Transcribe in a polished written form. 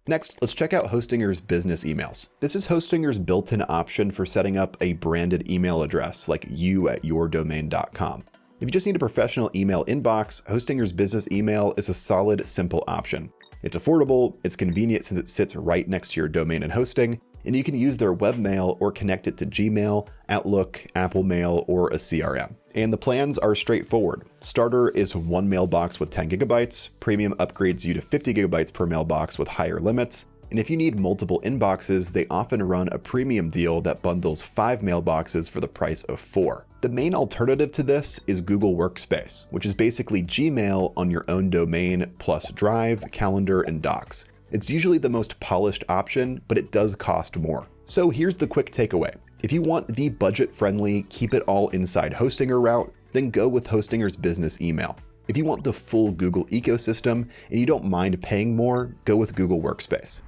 Next, let's check out Hostinger's business emails. This is Hostinger's built-in option for setting up a branded email address like you@yourdomain.com. If you just need a professional email inbox, Hostinger's business email is a solid, simple option. It's affordable, it's convenient since it sits right next to your domain and hosting, and you can use their webmail or connect it to Gmail, Outlook, Apple Mail, or a CRM. And the plans are straightforward. Starter is one mailbox with 10 gigabytes, premium upgrades you to 50 gigabytes per mailbox with higher limits, and if you need multiple inboxes, they often run a premium deal that bundles 5 mailboxes for the price of 4. The main alternative to this is Google Workspace, which is basically Gmail on your own domain plus Drive, Calendar, and Docs. It's usually the most polished option, but it does cost more. So here's the quick takeaway. If you want the budget-friendly, keep it all inside Hostinger route, then go with Hostinger's business email. If you want the full Google ecosystem and you don't mind paying more, go with Google Workspace.